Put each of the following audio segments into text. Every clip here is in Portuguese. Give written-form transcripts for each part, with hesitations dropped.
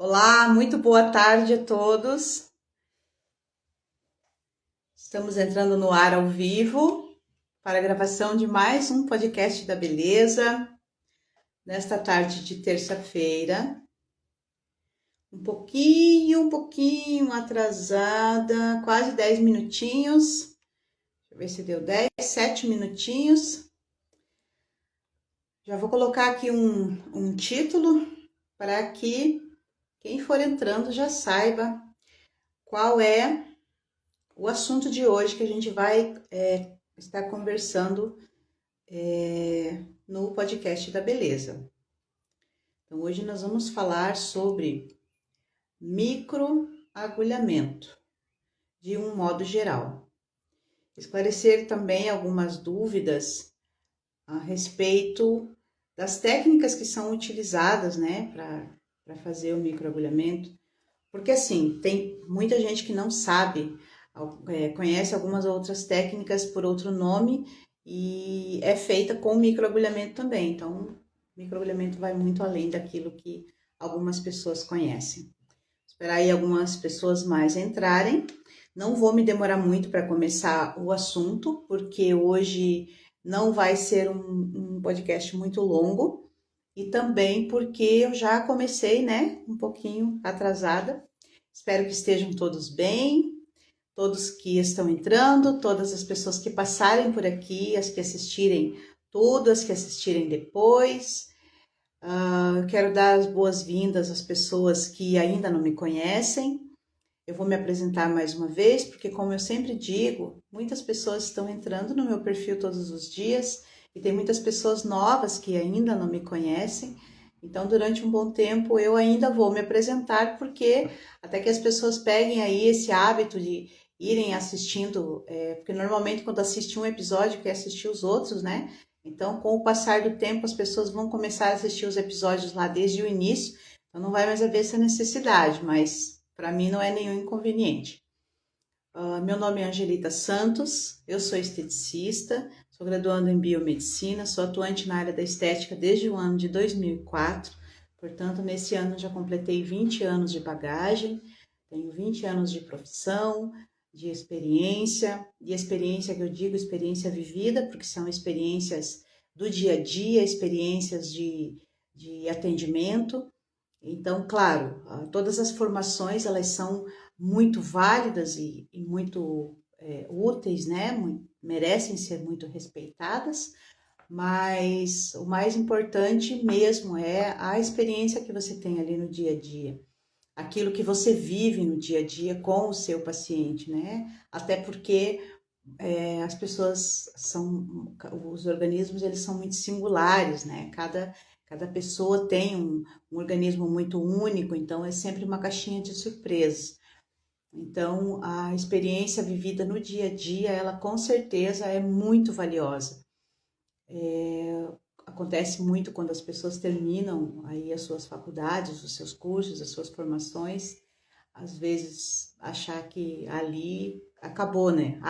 Olá, muito boa tarde a todos. Estamos entrando no ar ao vivo para a gravação de mais um podcast da Beleza, nesta tarde de terça-feira. Um pouquinho atrasada, quase 10 minutinhos. Deixa eu ver se deu 10, 7 minutinhos. Já vou colocar aqui um título para que quem for entrando já saiba qual é o assunto de hoje que a gente vai estar conversando no podcast da Beleza. Então, hoje nós vamos falar sobre microagulhamento, de um modo geral. Esclarecer também algumas dúvidas a respeito das técnicas que são utilizadas, né, para fazer o microagulhamento. Porque, assim, tem muita gente que não sabe, conhece algumas outras técnicas por outro nome e é feita com microagulhamento também. Então, o microagulhamento vai muito além daquilo que algumas pessoas conhecem. Esperar aí algumas pessoas mais entrarem. Não vou me demorar muito para começar o assunto, porque hoje não vai ser um podcast muito longo. E também porque eu já comecei, né, um pouquinho atrasada. Espero que estejam todos bem, todos que estão entrando, todas as pessoas que passarem por aqui, as que assistirem tudo, as que assistirem depois. Eu quero dar as boas-vindas às pessoas que ainda não me conhecem. Eu vou me apresentar mais uma vez, porque como eu sempre digo, muitas pessoas estão entrando no meu perfil todos os dias e tem muitas pessoas novas que ainda não me conhecem. Então, durante um bom tempo, eu ainda vou me apresentar, porque até que as pessoas peguem aí esse hábito de irem assistindo, porque normalmente quando assiste um episódio, quer assistir os outros, né? Então, com o passar do tempo, as pessoas vão começar a assistir os episódios lá desde o início, então não vai mais haver essa necessidade, mas para mim não é nenhum inconveniente. Meu nome é Angelita Santos, eu sou esteticista, sou graduanda em biomedicina, sou atuante na área da estética desde o ano de 2004, portanto, nesse ano já completei 20 anos de bagagem, tenho 20 anos de profissão, de experiência, e experiência que eu digo, experiência vivida, porque são experiências do dia a dia, experiências de atendimento. Então, claro, todas as formações elas são muito válidas e muito úteis, né? Merecem ser muito respeitadas, mas o mais importante mesmo é a experiência que você tem ali no dia a dia, aquilo que você vive no dia a dia com o seu paciente, né? Até porque as pessoas são, os organismos eles são muito singulares, né? Cada pessoa tem um organismo muito único, então é sempre uma caixinha de surpresas. Então, a experiência vivida no dia a dia, ela com certeza é muito valiosa. Acontece muito quando as pessoas terminam aí as suas faculdades, os seus cursos, as suas formações, às vezes achar que ali acabou, né?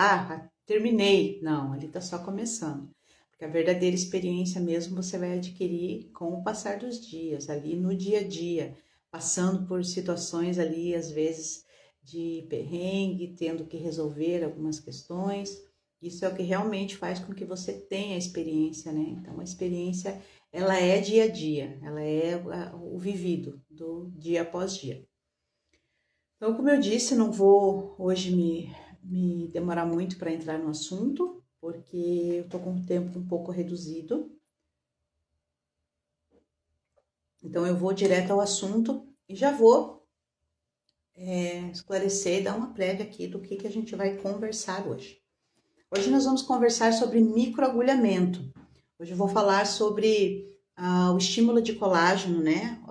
Terminei. Não, ali está só começando. Porque a verdadeira experiência mesmo você vai adquirir com o passar dos dias, ali no dia a dia, passando por situações ali, às vezes, de perrengue, tendo que resolver algumas questões. Isso é o que realmente faz com que você tenha experiência, né? Então, a experiência, ela é dia a dia, ela é o vivido do dia após dia. Então, como eu disse, não vou hoje me demorar muito para entrar no assunto, porque eu estou com o tempo um pouco reduzido. Então, eu vou direto ao assunto e já vou esclarecer e dar uma prévia aqui do que a gente vai conversar hoje. Hoje nós vamos conversar sobre microagulhamento. Hoje eu vou falar sobre o estímulo de colágeno, né,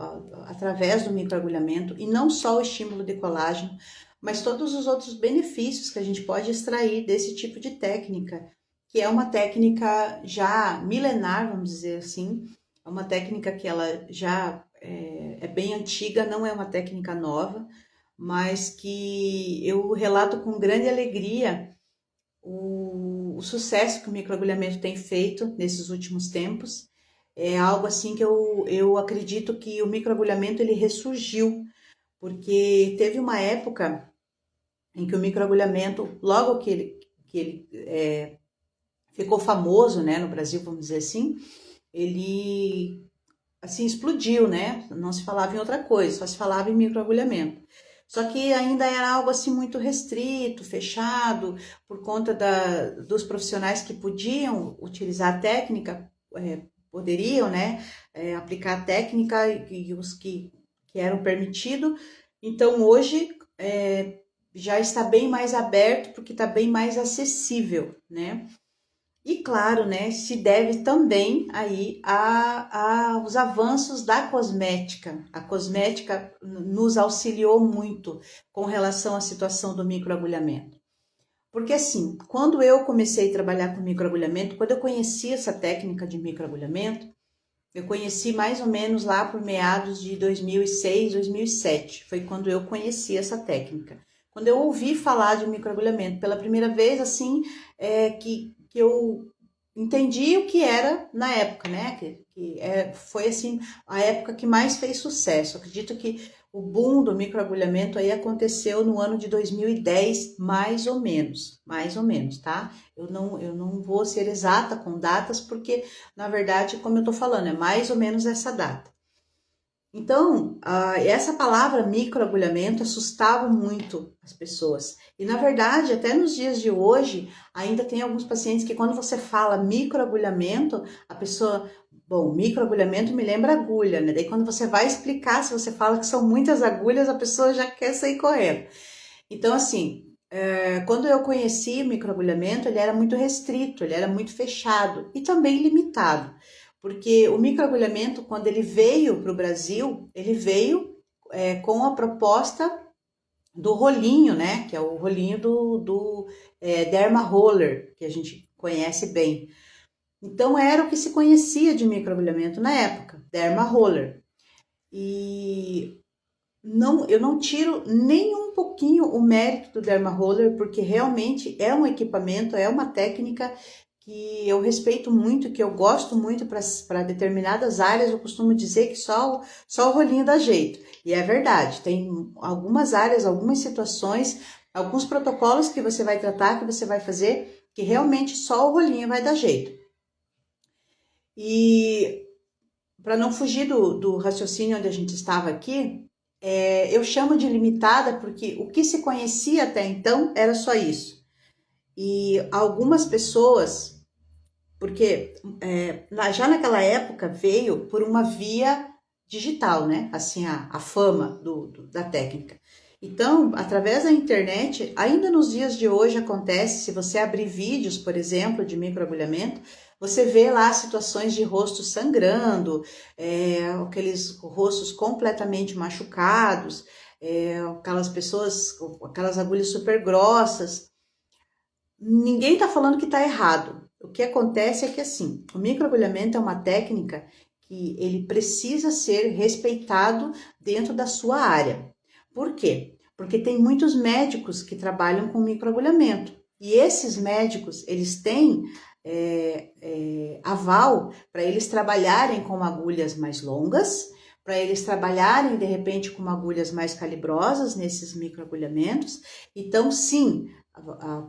através do microagulhamento, e não só o estímulo de colágeno, mas todos os outros benefícios que a gente pode extrair desse tipo de técnica, que é uma técnica já milenar, vamos dizer assim, é uma técnica que ela já é bem antiga, não é uma técnica nova, mas que eu relato com grande alegria o sucesso que o microagulhamento tem feito nesses últimos tempos. É algo assim que eu acredito que o microagulhamento ele ressurgiu porque teve uma época em que o microagulhamento, logo que ele ficou famoso, né, no Brasil, vamos dizer assim, ele assim explodiu, né? Não se falava em outra coisa, só se falava em microagulhamento. Só que ainda era algo assim muito restrito, fechado, por conta dos profissionais que podiam utilizar a técnica, poderiam, né, aplicar a técnica e os que eram permitidos. Então hoje já está bem mais aberto, porque está bem mais acessível, né? E claro, né, se deve também aí aos avanços da cosmética. A cosmética nos auxiliou muito com relação à situação do microagulhamento. Porque assim, quando eu comecei a trabalhar com microagulhamento, quando eu conheci essa técnica de microagulhamento, eu conheci mais ou menos lá por meados de 2006, 2007. Foi quando eu conheci essa técnica. Quando eu ouvi falar de microagulhamento pela primeira vez, assim, que eu entendi o que era na época, né? Foi assim a época que mais fez sucesso. Acredito que o boom do microagulhamento aí aconteceu no ano de 2010, mais ou menos, tá? Eu não vou ser exata com datas, porque, na verdade, como eu tô falando, é mais ou menos essa data. Então, essa palavra microagulhamento assustava muito as pessoas. E, na verdade, até nos dias de hoje, ainda tem alguns pacientes que quando você fala microagulhamento, a pessoa, bom, microagulhamento me lembra agulha, né? Daí quando você vai explicar, se você fala que são muitas agulhas, a pessoa já quer sair correndo. Então, assim, quando eu conheci o microagulhamento, ele era muito restrito, ele era muito fechado e também limitado, porque o microagulhamento, quando ele veio para o Brasil, ele veio com a proposta do rolinho, né? Que é o rolinho do Derma Roller, que a gente conhece bem. Então, era o que se conhecia de microagulhamento na época, Derma Roller. E não, eu não tiro nem um pouquinho o mérito do Derma Roller, porque realmente é um equipamento, é uma técnica que eu respeito muito, que eu gosto muito para determinadas áreas. Eu costumo dizer que só o rolinho dá jeito. E é verdade, tem algumas áreas, algumas situações, alguns protocolos que você vai tratar, que você vai fazer, que realmente só o rolinho vai dar jeito. E para não fugir do raciocínio onde a gente estava aqui, eu chamo de limitada porque o que se conhecia até então era só isso. E algumas pessoas, porque já naquela época veio por uma via digital, né? Assim, a fama da técnica. Então, através da internet, ainda nos dias de hoje acontece, se você abrir vídeos, por exemplo, de microagulhamento, você vê lá situações de rosto sangrando, aqueles rostos completamente machucados, aquelas pessoas, aquelas agulhas super grossas. Ninguém está falando que está errado. O que acontece é que assim, o microagulhamento é uma técnica que ele precisa ser respeitado dentro da sua área. Por quê? Porque tem muitos médicos que trabalham com microagulhamento. E esses médicos, eles têm aval para eles trabalharem com agulhas mais longas, para eles trabalharem, de repente, com agulhas mais calibrosas nesses microagulhamentos. Então, sim,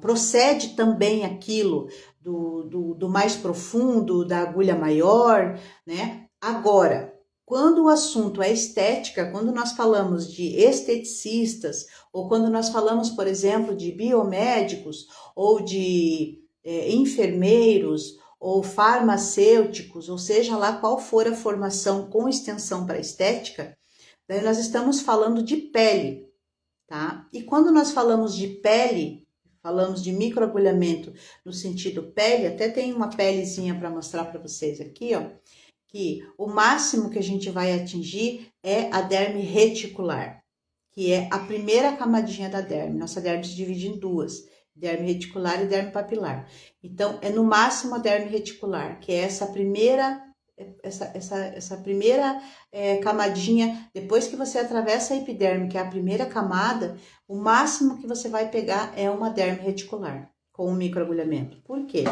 procede também aquilo do mais profundo, da agulha maior, né? Agora, quando o assunto é estética, quando nós falamos de esteticistas, ou quando nós falamos, por exemplo, de biomédicos, ou de enfermeiros, ou farmacêuticos, ou seja lá qual for a formação com extensão para estética, daí nós estamos falando de pele, tá? E quando nós falamos de pele, falamos de microagulhamento no sentido pele, até tem uma pelezinha para mostrar para vocês aqui, ó, que o máximo que a gente vai atingir é a derme reticular, que é a primeira camadinha da derme. Nossa derme se divide em duas, derme reticular e derme papilar. Então, é no máximo a derme reticular, que é essa primeira camadinha. Depois que você atravessa a epiderme, que é a primeira camada, o máximo que você vai pegar é uma derme reticular com o microagulhamento. Por quê?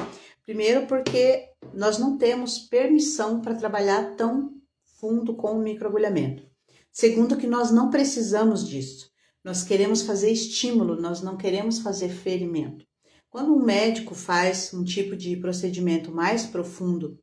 Primeiro porque nós não temos permissão para trabalhar tão fundo com o microagulhamento. Segundo, que nós não precisamos disso. Nós queremos fazer estímulo, nós não queremos fazer ferimento. Quando um médico faz um tipo de procedimento mais profundo,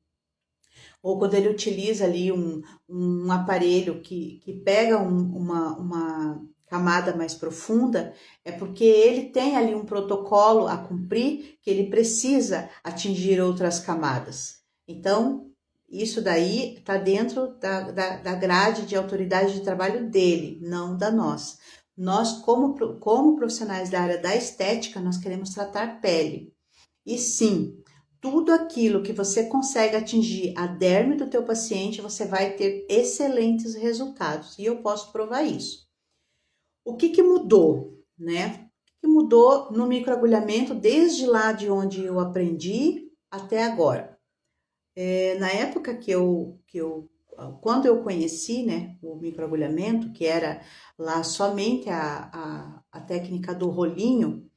ou quando ele utiliza ali um aparelho que pega uma camada mais profunda, é porque ele tem ali um protocolo a cumprir que ele precisa atingir outras camadas. Então, isso daí está dentro da grade de autoridade de trabalho dele, não da nossa. Nós, como profissionais da área da estética, nós queremos tratar pele. E sim, tudo aquilo que você consegue atingir a derme do teu paciente, você vai ter excelentes resultados. E eu posso provar isso. O que mudou, né? O que mudou no microagulhamento desde lá de onde eu aprendi até agora? Na época quando eu conheci, né, o microagulhamento, que era lá somente a técnica do rolinho,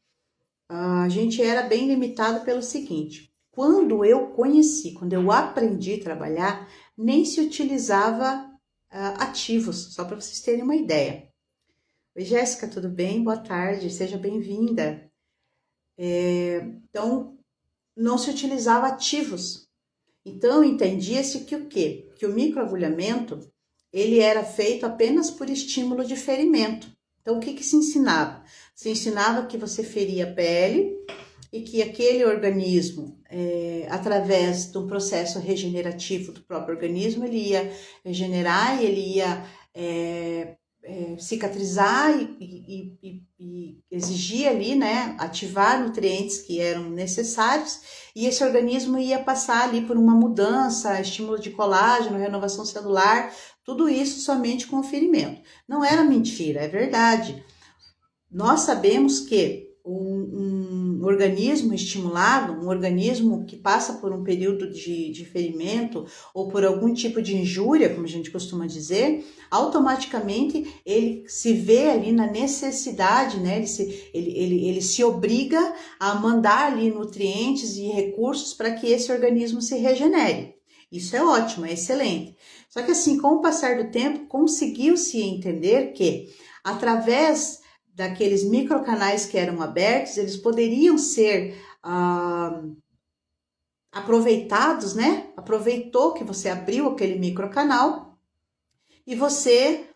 a gente era bem limitado pelo seguinte: quando eu aprendi a trabalhar, nem se utilizava ativos, só para vocês terem uma ideia. Oi, Jéssica, tudo bem? Boa tarde, seja bem-vinda. Então, não se utilizava ativos. Então, entendia-se que o quê? Que o microagulhamento, ele era feito apenas por estímulo de ferimento. Então, o que se ensinava? Se ensinava que você feria a pele e que aquele organismo, através de um processo regenerativo do próprio organismo, ele ia regenerar e ele ia cicatrizar e exigir ali, né, ativar nutrientes que eram necessários, e esse organismo ia passar ali por uma mudança, estímulo de colágeno, renovação celular, tudo isso somente com o ferimento. Não era mentira, é verdade. Nós sabemos que um organismo estimulado, um organismo que passa por um período de ferimento ou por algum tipo de injúria, como a gente costuma dizer, automaticamente ele se vê ali na necessidade, né? Ele se obriga a mandar ali nutrientes e recursos para que esse organismo se regenere. Isso é ótimo, é excelente. Só que assim, com o passar do tempo, conseguiu-se entender que através daqueles microcanais que eram abertos, eles poderiam ser aproveitados, né? Aproveitou que você abriu aquele microcanal e você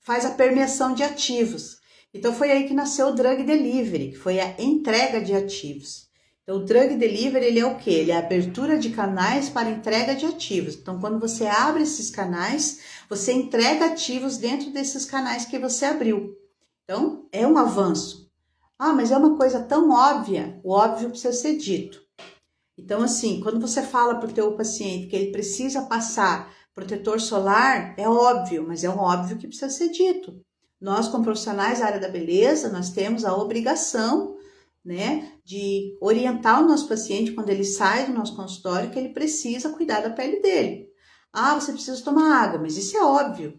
faz a permeação de ativos. Então foi aí que nasceu o Drug Delivery, que foi a entrega de ativos. Então, o Drug Delivery, ele é o quê? Ele é a abertura de canais para entrega de ativos. Então, quando você abre esses canais, você entrega ativos dentro desses canais que você abriu. Então, é um avanço. Ah, mas é uma coisa tão óbvia. O óbvio precisa ser dito. Então, assim, quando você fala para o teu paciente que ele precisa passar protetor solar, é óbvio, mas é um óbvio que precisa ser dito. Nós, como profissionais da área da beleza, nós temos a obrigação, né, de orientar o nosso paciente quando ele sai do nosso consultório que ele precisa cuidar da pele dele. Ah, você precisa tomar água, mas isso é óbvio,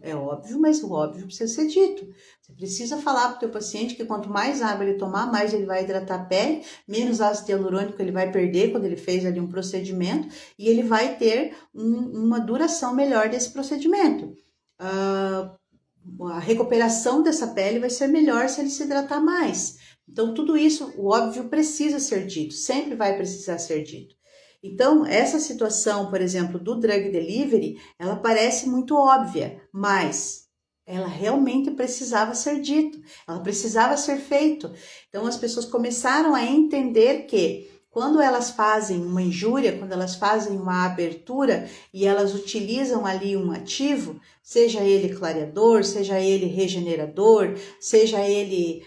mas o óbvio precisa ser dito. Você precisa falar para o teu paciente que quanto mais água ele tomar, mais ele vai hidratar a pele, menos ácido hialurônico ele vai perder quando ele fez ali um procedimento e ele vai ter uma duração melhor desse procedimento. A recuperação dessa pele vai ser melhor se ele se hidratar mais. Então, tudo isso, o óbvio precisa ser dito, sempre vai precisar ser dito. Então, essa situação, por exemplo, do Drug Delivery, ela parece muito óbvia, mas ela realmente precisava ser dito, ela precisava ser feito. Então, as pessoas começaram a entender que quando elas fazem uma injúria, quando elas fazem uma abertura e elas utilizam ali um ativo, seja ele clareador, seja ele regenerador, seja ele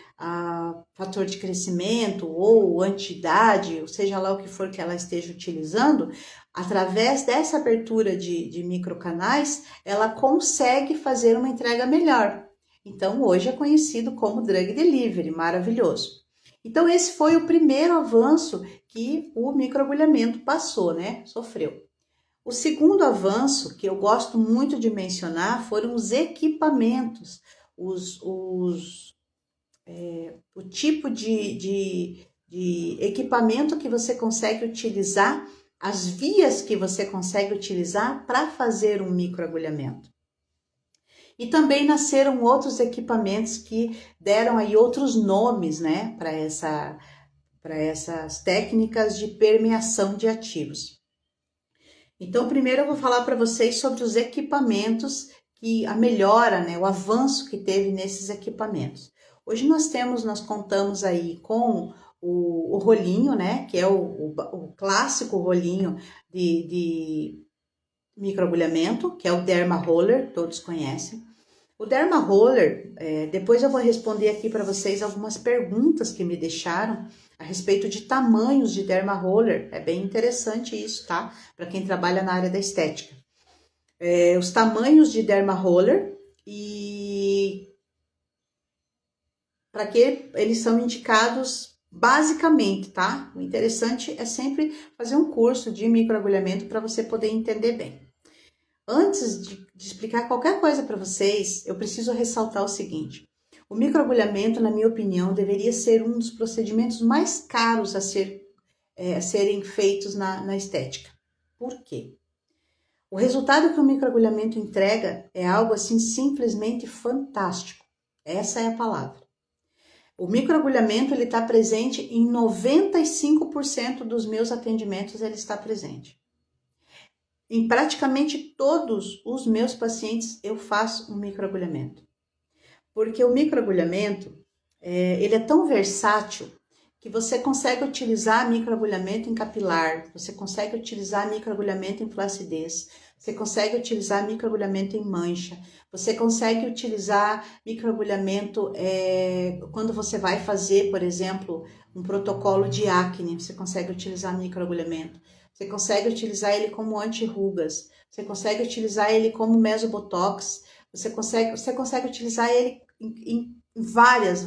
fator de crescimento ou anti-idade, seja lá o que for que ela esteja utilizando, através dessa abertura de microcanais, ela consegue fazer uma entrega melhor. Então, hoje é conhecido como Drug Delivery, maravilhoso. Então, esse foi o primeiro avanço que o microagulhamento passou, né? Sofreu. O segundo avanço, que eu gosto muito de mencionar, foram os equipamentos, o tipo de equipamento que você consegue utilizar, as vias que você consegue utilizar para fazer um microagulhamento. E também nasceram outros equipamentos que deram aí outros nomes, né, para essas técnicas de permeação de ativos. Então, primeiro eu vou falar para vocês sobre os equipamentos que a melhora, né, o avanço que teve nesses equipamentos. Hoje nós contamos aí com o rolinho, né, que é o clássico rolinho de microagulhamento, que é o Derma Roller, todos conhecem. O Derma Roller, depois eu vou responder aqui para vocês algumas perguntas que me deixaram a respeito de tamanhos de Derma Roller. É bem interessante isso, tá? Para quem trabalha na área da estética. Os tamanhos de Derma Roller e para que eles são indicados basicamente, tá? O interessante é sempre fazer um curso de microagulhamento para você poder entender bem. Antes de explicar qualquer coisa para vocês, eu preciso ressaltar o seguinte. O microagulhamento, na minha opinião, deveria ser um dos procedimentos mais caros a serem feitos na estética. Por quê? O resultado que o microagulhamento entrega é algo assim simplesmente fantástico. Essa é a palavra. O microagulhamento ele está presente em 95% dos meus atendimentos, ele está presente. Em praticamente todos os meus pacientes eu faço um microagulhamento. Porque o microagulhamento, ele é tão versátil que você consegue utilizar microagulhamento em capilar, você consegue utilizar microagulhamento em flacidez, você consegue utilizar microagulhamento em mancha, você consegue utilizar microagulhamento quando você vai fazer, por exemplo, um protocolo de acne, você consegue utilizar microagulhamento. Você consegue utilizar ele como anti-rugas, você consegue utilizar ele como mesobotox, você consegue utilizar ele em várias,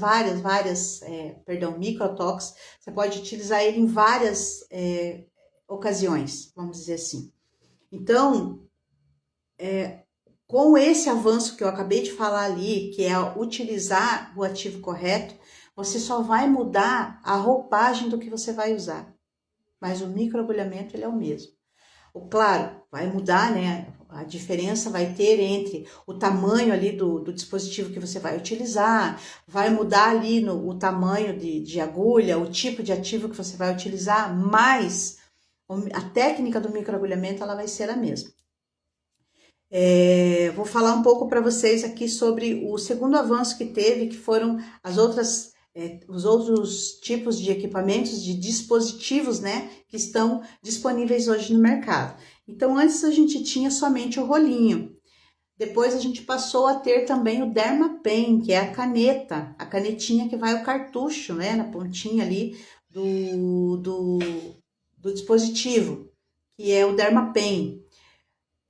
microtox, você pode utilizar ele em várias ocasiões, vamos dizer assim. Então, com esse avanço que eu acabei de falar ali, que é utilizar o ativo correto, você só vai mudar a roupagem do que você vai usar. Mas o microagulhamento ele é o mesmo. Claro, vai mudar, né? A diferença vai ter entre o tamanho ali do dispositivo que você vai utilizar, vai mudar ali o tamanho de agulha, o tipo de ativo que você vai utilizar, mas a técnica do microagulhamento ela vai ser a mesma. Vou falar um pouco para vocês aqui sobre o segundo avanço que teve, que foram os outros tipos de equipamentos, de dispositivos, né, que estão disponíveis hoje no mercado. Então, antes a gente tinha somente o rolinho. Depois a gente passou a ter também o Dermapen, que é a canetinha que vai o cartucho, né, na pontinha ali do dispositivo, que é o Dermapen.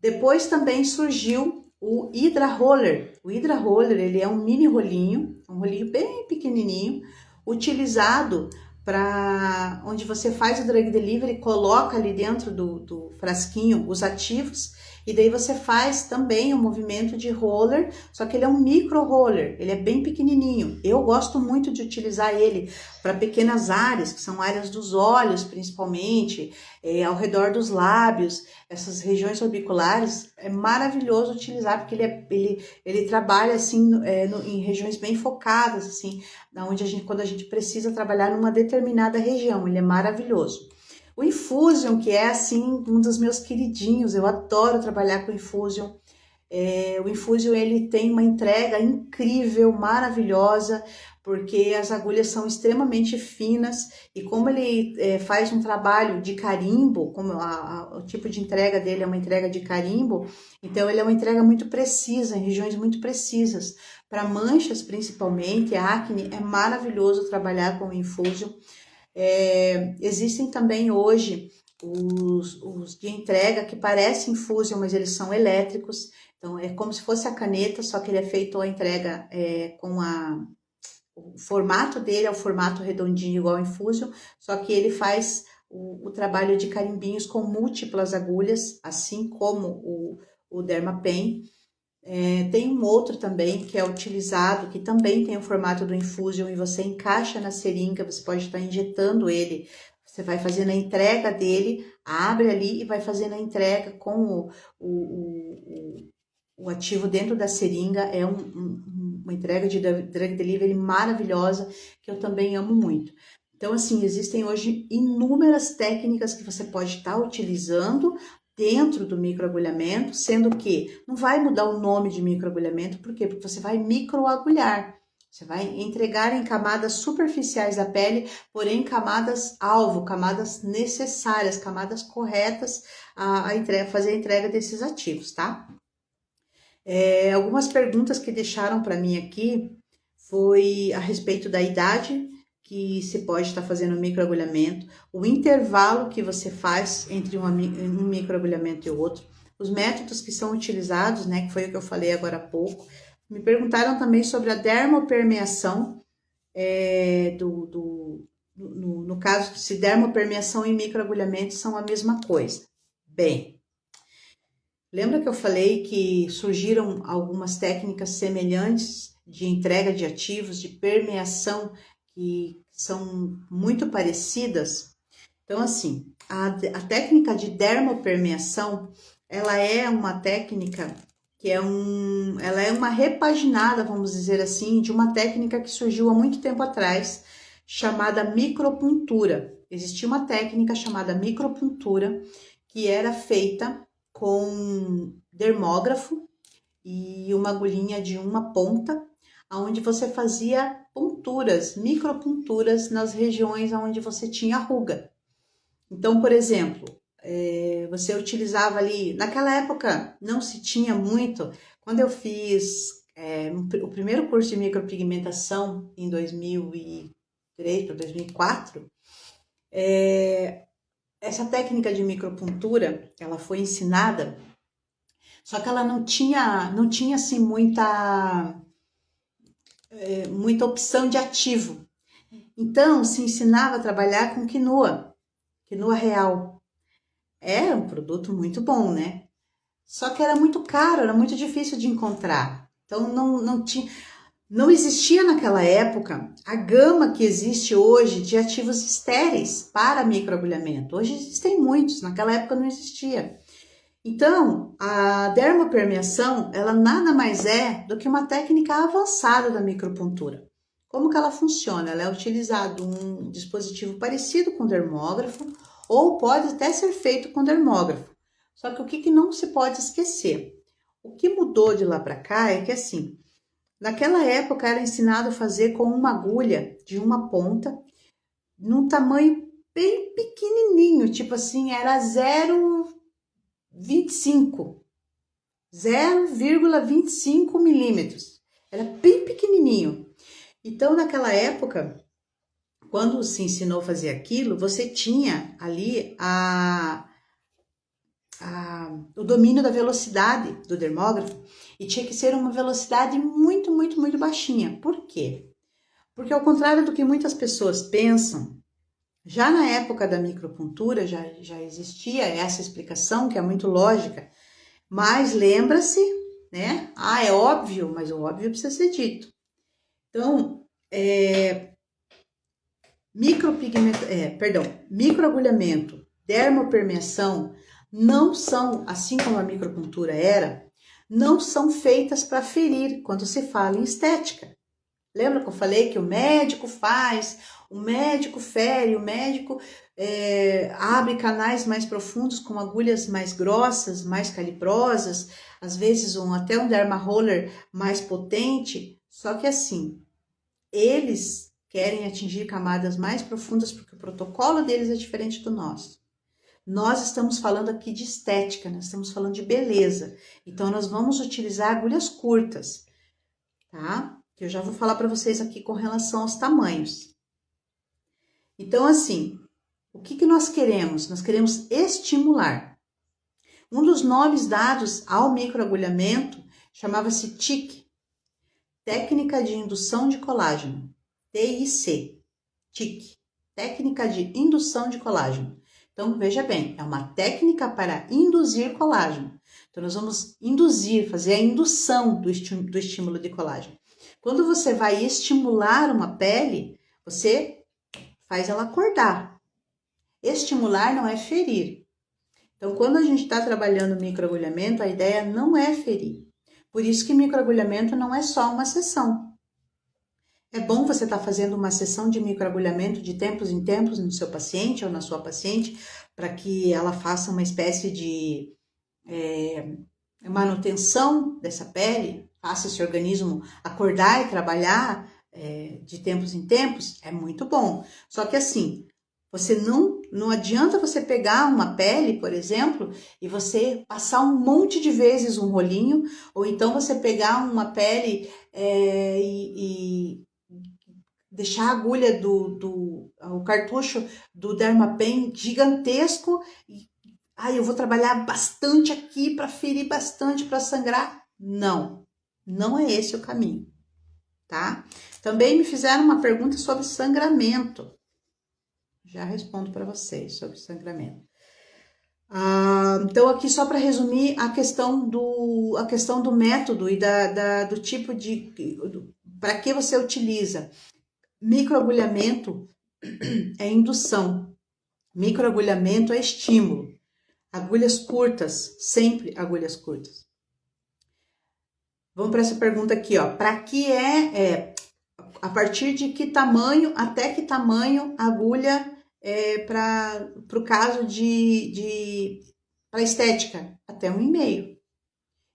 Depois também surgiu o Hydra Roller. O Hydra Roller, ele é um mini rolinho, um rolinho bem pequenininho, utilizado para onde você faz o drug delivery, coloca ali dentro do frasquinho os ativos e daí você faz também o movimento de roller, só que ele é um micro roller, ele é bem pequenininho. Eu gosto muito de utilizar ele para pequenas áreas, que são áreas dos olhos principalmente, ao redor dos lábios, essas regiões orbiculares. É maravilhoso utilizar porque ele trabalha assim em regiões bem focadas, assim, quando a gente precisa trabalhar numa determinada região, ele é maravilhoso. O Infusion, que é assim um dos meus queridinhos, eu adoro trabalhar com o Infusion. O Infusion ele tem uma entrega incrível, maravilhosa, porque as agulhas são extremamente finas e como ele faz um trabalho de carimbo, como o tipo de entrega dele é uma entrega de carimbo, então ele é uma entrega muito precisa, em regiões muito precisas. Para manchas principalmente, acne, é maravilhoso trabalhar com o Infusion. Existem também hoje os de entrega que parecem Infusion, mas eles são elétricos. Então, é como se fosse a caneta, só que ele é feito a entrega com o formato dele é o formato redondinho igual ao Infusion, só que ele faz o trabalho de carimbinhos com múltiplas agulhas, assim como o Dermapen. Tem um outro também que é utilizado, que também tem o formato do Infusion e você encaixa na seringa, você pode estar injetando ele, você vai fazendo a entrega dele, abre ali e vai fazendo a entrega com o o ativo dentro da seringa é uma entrega de drug delivery maravilhosa, que eu também amo muito. Então, assim, existem hoje inúmeras técnicas que você pode estar utilizando dentro do microagulhamento, sendo que não vai mudar o nome de microagulhamento, por quê? Porque você vai microagulhar. Você vai entregar em camadas superficiais da pele, porém camadas alvo, camadas necessárias, camadas corretas fazer a entrega desses ativos, tá? Algumas perguntas que deixaram para mim aqui foi a respeito da idade que se pode estar fazendo o microagulhamento, o intervalo que você faz entre um microagulhamento e o outro, os métodos que são utilizados, né, que foi o que eu falei agora há pouco. Me perguntaram também sobre a dermopermeação, no caso, se dermopermeação e microagulhamento são a mesma coisa. Bem, lembra que eu falei que surgiram algumas técnicas semelhantes de entrega de ativos, de permeação, que são muito parecidas? Então, assim, a técnica de dermopermeação, ela é uma técnica que ela é uma repaginada, vamos dizer assim, de uma técnica que surgiu há muito tempo atrás, chamada micropuntura. Existia uma técnica chamada micropuntura que era feita com dermógrafo e uma agulhinha de uma ponta, onde você fazia ponturas, micropunturas nas regiões onde você tinha ruga. Então, por exemplo, você utilizava ali, naquela época não se tinha muito, quando eu fiz o primeiro curso de micropigmentação em 2003 para 2004, essa técnica de micropuntura, ela foi ensinada, só que ela não tinha assim muita opção de ativo. Então, se ensinava a trabalhar com quinoa real. Era um produto muito bom, né? Só que era muito caro, era muito difícil de encontrar. Então, não existia naquela época a gama que existe hoje de ativos estéreis para microagulhamento. Hoje existem muitos, naquela época não existia. Então, a dermopermeação, ela nada mais é do que uma técnica avançada da micropuntura. Como que ela funciona? Ela é utilizado um dispositivo parecido com dermógrafo, ou pode até ser feito com dermógrafo. Só que o que não se pode esquecer? O que mudou de lá para cá é que, assim, naquela época era ensinado a fazer com uma agulha de uma ponta, num tamanho bem pequenininho, tipo assim, era 0,25 milímetros. Era bem pequenininho. Então, naquela época, quando se ensinou a fazer aquilo, você tinha ali o domínio da velocidade do dermógrafo e tinha que ser uma velocidade muito, muito, muito baixinha. Por quê? Porque, ao contrário do que muitas pessoas pensam, já na época da micropuntura já existia essa explicação, que é muito lógica, mas lembra-se, né? É óbvio, mas o óbvio precisa ser dito. Então, microagulhamento, dermopermeação não são, assim como a micropuntura era, não são feitas para ferir quando se fala em estética. Lembra que eu falei que o médico faz, o médico fere, o médico abre canais mais profundos com agulhas mais grossas, mais calibrosas, às vezes até um derma roller mais potente, só que assim, eles querem atingir camadas mais profundas porque o protocolo deles é diferente do nosso. Nós estamos falando aqui de estética, nós estamos falando de beleza, então nós vamos utilizar agulhas curtas, tá? Que eu já vou falar para vocês aqui com relação aos tamanhos. Então, assim, o que nós queremos? Nós queremos estimular. Um dos nomes dados ao microagulhamento chamava-se TIC, Técnica de Indução de Colágeno, TIC, TIC, Técnica de Indução de Colágeno. Então, veja bem, é uma técnica para induzir colágeno. Então, nós vamos induzir, fazer a indução do estímulo de colágeno. Quando você vai estimular uma pele, você faz ela acordar. Estimular não é ferir. Então, quando a gente está trabalhando microagulhamento, a ideia não é ferir. Por isso que microagulhamento não é só uma sessão. É bom você estar fazendo uma sessão de microagulhamento de tempos em tempos no seu paciente ou na sua paciente, para que ela faça uma espécie de manutenção dessa pele, faça esse organismo acordar e trabalhar de tempos em tempos, é muito bom. Só que assim, você não adianta você pegar uma pele, por exemplo, e você passar um monte de vezes um rolinho, ou então você pegar uma pele e deixar a agulha o cartucho do Dermapen gigantesco e eu vou trabalhar bastante aqui para ferir bastante, para sangrar. Não, não é esse o caminho, tá? Também me fizeram uma pergunta sobre sangramento. Já respondo para vocês sobre sangramento. Então, aqui só para resumir a questão do método e do tipo de... para que você utiliza. Microagulhamento é indução. Microagulhamento é estímulo. Agulhas curtas, sempre agulhas curtas. Vamos para essa pergunta aqui, ó. Para que a partir de que tamanho, até que tamanho a agulha para o caso para estética? Até 1,5.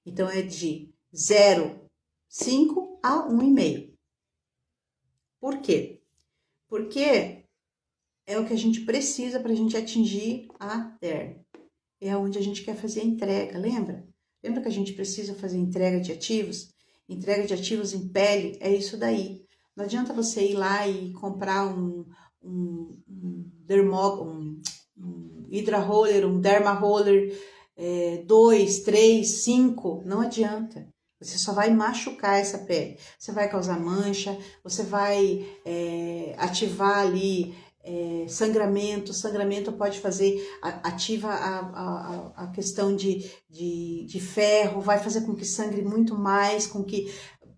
Então, é de 0,5 a 1,5. Por quê? Porque é o que a gente precisa para a gente atingir a derme. É onde a gente quer fazer a entrega, lembra? Lembra que a gente precisa fazer entrega de ativos? Entrega de ativos em pele, é isso daí. Não adianta você ir lá e comprar um Hydra Roller, um Derma Roller 2, 3, 5, não adianta. Você só vai machucar essa pele. Você vai causar mancha, você vai ativar ali sangramento. Sangramento pode ativa a questão de ferro, vai fazer com que sangre muito mais, com que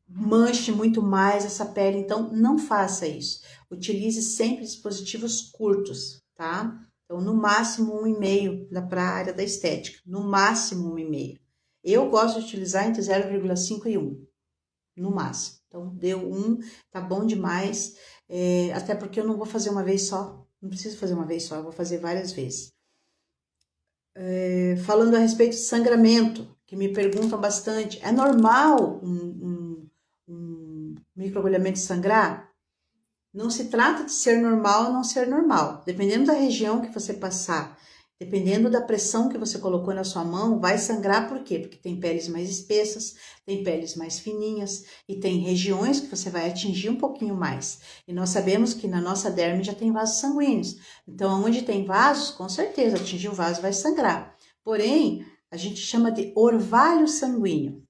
manche muito mais essa pele. Então, não faça isso. Utilize sempre dispositivos curtos, tá? Então, no máximo 1,5 para a área da estética. No máximo 1,5. Eu gosto de utilizar entre 0,5 e 1, no máximo. Então, deu 1, tá bom demais. Até porque eu não vou fazer uma vez só. Não preciso fazer uma vez só, eu vou fazer várias vezes. Falando a respeito de sangramento, que me perguntam bastante. É normal um microagulhamento sangrar? Não se trata de ser normal ou não ser normal. Dependendo da região que você passar, dependendo da pressão que você colocou na sua mão, vai sangrar por quê? Porque tem peles mais espessas, tem peles mais fininhas e tem regiões que você vai atingir um pouquinho mais. E nós sabemos que na nossa derme já tem vasos sanguíneos. Então, onde tem vasos, com certeza, atingir o vaso vai sangrar. Porém, a gente chama de orvalho sanguíneo.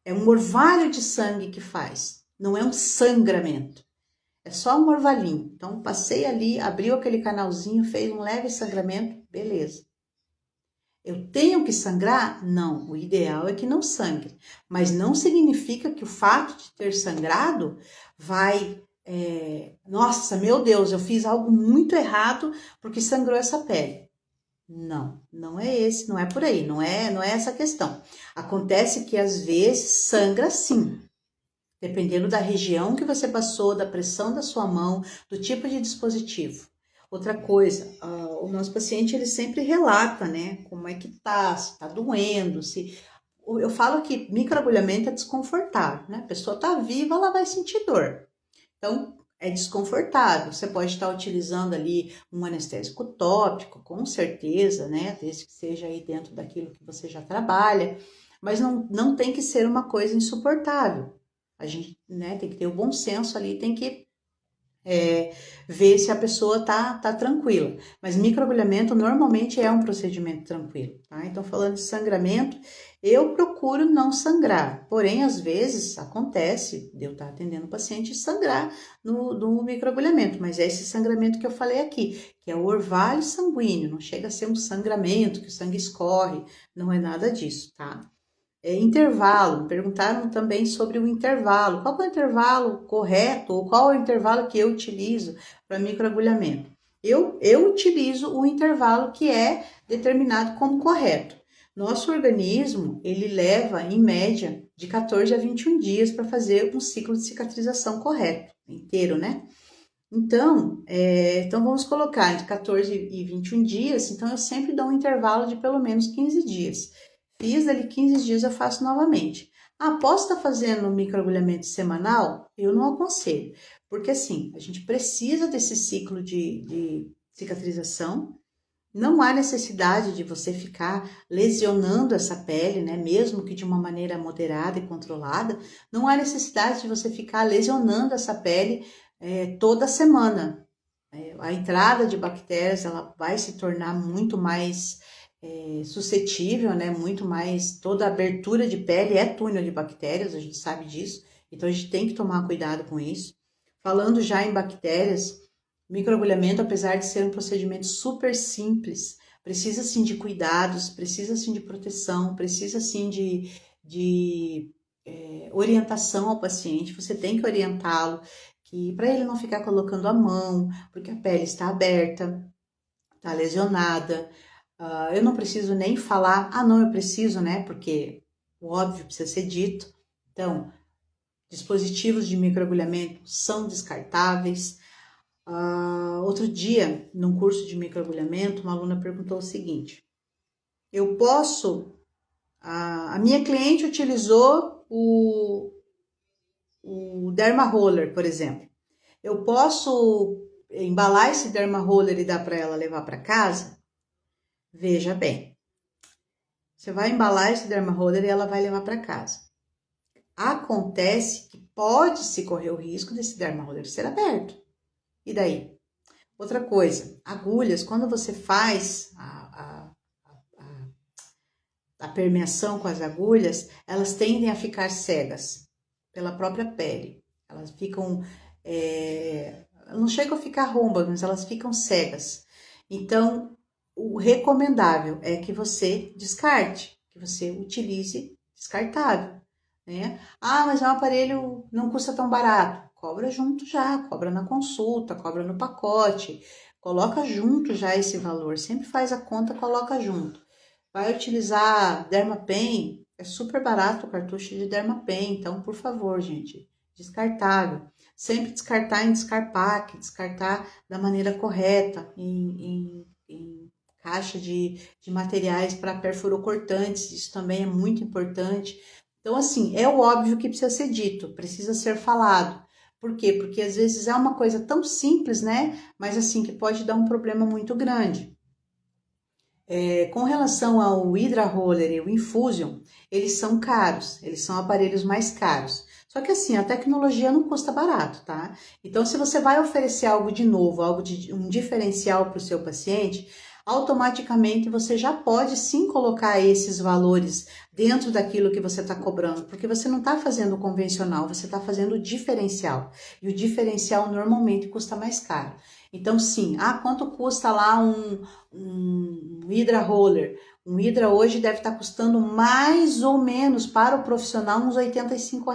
É um orvalho de sangue que faz, não é um sangramento. É só um orvalhinho. Então, passei ali, abriu aquele canalzinho, fez um leve sangramento, beleza. Eu tenho que sangrar? Não, o ideal é que não sangre. Mas não significa que o fato de ter sangrado vai... nossa, meu Deus, eu fiz algo muito errado porque sangrou essa pele. Não, não é por aí, não é essa questão. Acontece que às vezes sangra sim. Dependendo da região que você passou, da pressão da sua mão, do tipo de dispositivo. Outra coisa, o nosso paciente, ele sempre relata, né, como é que tá, se tá doendo, se... Eu falo que microagulhamento é desconfortável, né, a pessoa tá viva, ela vai sentir dor. Então, é desconfortável. Você pode estar utilizando ali um anestésico tópico, com certeza, né, desde que seja aí dentro daquilo que você já trabalha, mas não tem que ser uma coisa insuportável. A gente, né, tem que ter o bom senso ali, tem que ver se a pessoa tá tranquila. Mas microagulhamento normalmente é um procedimento tranquilo, tá? Então, falando de sangramento, eu procuro não sangrar. Porém, às vezes, acontece de eu estar atendendo o paciente e sangrar no microagulhamento. Mas é esse sangramento que eu falei aqui, que é o orvalho sanguíneo. Não chega a ser um sangramento, que o sangue escorre. Não é nada disso, tá? Intervalo, perguntaram também sobre o intervalo. Qual é o intervalo correto ou qual é o intervalo que eu utilizo para microagulhamento? Eu utilizo o intervalo que é determinado como correto. Nosso organismo, ele leva, em média, de 14 a 21 dias para fazer um ciclo de cicatrização correto, inteiro, né? Então vamos colocar entre 14 e 21 dias, então eu sempre dou um intervalo de pelo menos 15 dias. Fiz ali 15 dias, eu faço novamente. Após estar fazendo um microagulhamento semanal, eu não aconselho, porque assim, a gente precisa desse ciclo de cicatrização. Não há necessidade de você ficar lesionando essa pele, né? Mesmo que de uma maneira moderada e controlada, não há necessidade de você ficar lesionando essa pele toda semana. A entrada de bactérias ela vai se tornar muito mais suscetível, né? Muito mais. Toda abertura de pele é túnel de bactérias, a gente sabe disso. Então a gente tem que tomar cuidado com isso. Falando já em bactérias, microagulhamento, apesar de ser um procedimento super simples, precisa sim de cuidados, precisa sim de proteção, precisa sim de orientação ao paciente. Você tem que orientá-lo que para ele não ficar colocando a mão, porque a pele está aberta, está lesionada. Eu não preciso nem falar, não, eu preciso, né? Porque o óbvio precisa ser dito. Então, dispositivos de microagulhamento são descartáveis. Outro dia, num curso de microagulhamento, uma aluna perguntou o seguinte: eu posso. A minha cliente utilizou o Derma Roller, por exemplo. Eu posso embalar esse Derma Roller e dar para ela levar para casa? Veja bem, você vai embalar esse Derma Roller e ela vai levar para casa. Acontece que pode-se correr o risco desse Derma Roller ser aberto. E daí? Outra coisa, agulhas, quando você faz a permeação com as agulhas, elas tendem a ficar cegas pela própria pele. Elas ficam, não chegam a ficar rombas, mas elas ficam cegas. Então, o recomendável é que você descarte, que você utilize descartável, né? Mas é um aparelho, não custa tão barato. Cobra junto já, cobra na consulta, cobra no pacote, coloca junto já esse valor. Sempre faz a conta, coloca junto. Vai utilizar Dermapen, é super barato o cartucho de Dermapen, então, por favor, gente, descartável. Sempre descartar em descarpack, descartar da maneira correta, em caixa de materiais para perfurocortantes, isso também é muito importante. Então, assim, é o óbvio que precisa ser dito, precisa ser falado. Por quê? Porque às vezes é uma coisa tão simples, né? Mas assim, que pode dar um problema muito grande. Com relação ao Hydra Roller e o Infusion, eles são caros, eles são aparelhos mais caros. Só que assim, a tecnologia não custa barato, tá? Então, se você vai oferecer algo de novo, um diferencial para o seu paciente, automaticamente você já pode sim colocar esses valores dentro daquilo que você está cobrando, porque você não está fazendo o convencional, você está fazendo o diferencial. E o diferencial normalmente custa mais caro. Então, sim, quanto custa lá um Hydra Roller? Um Hydra hoje deve estar custando mais ou menos para o profissional uns R$ 85.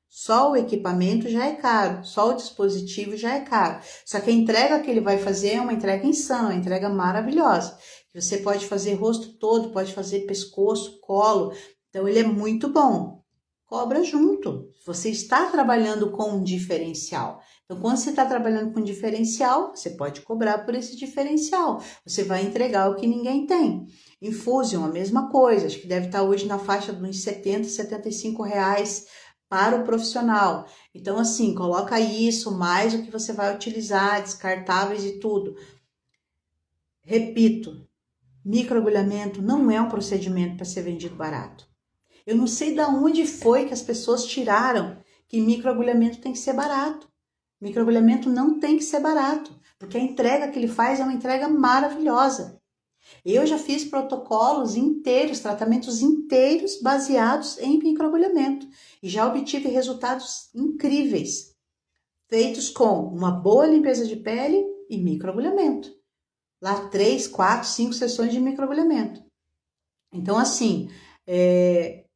Só o equipamento já é caro, só o dispositivo já é caro. Só que a entrega que ele vai fazer é uma entrega insana, uma entrega maravilhosa. Você pode fazer rosto todo, pode fazer pescoço, colo. Então ele é muito bom. Cobra junto. Você está trabalhando com um diferencial. Então, quando você está trabalhando com um diferencial, você pode cobrar por esse diferencial. Você vai entregar o que ninguém tem. Infusion, a mesma coisa. Acho que deve estar hoje na faixa de uns R$ 75 para o profissional. Então, assim, coloca isso, mais o que você vai utilizar, descartáveis e tudo. Repito, microagulhamento não é um procedimento para ser vendido barato. Eu não sei de onde foi que as pessoas tiraram que microagulhamento tem que ser barato. Microagulhamento não tem que ser barato, porque a entrega que ele faz é uma entrega maravilhosa. Eu já fiz protocolos inteiros, tratamentos inteiros baseados em microagulhamento e já obtive resultados incríveis, feitos com uma boa limpeza de pele e microagulhamento. Lá 3, 4, 5 sessões de microagulhamento. Então, assim,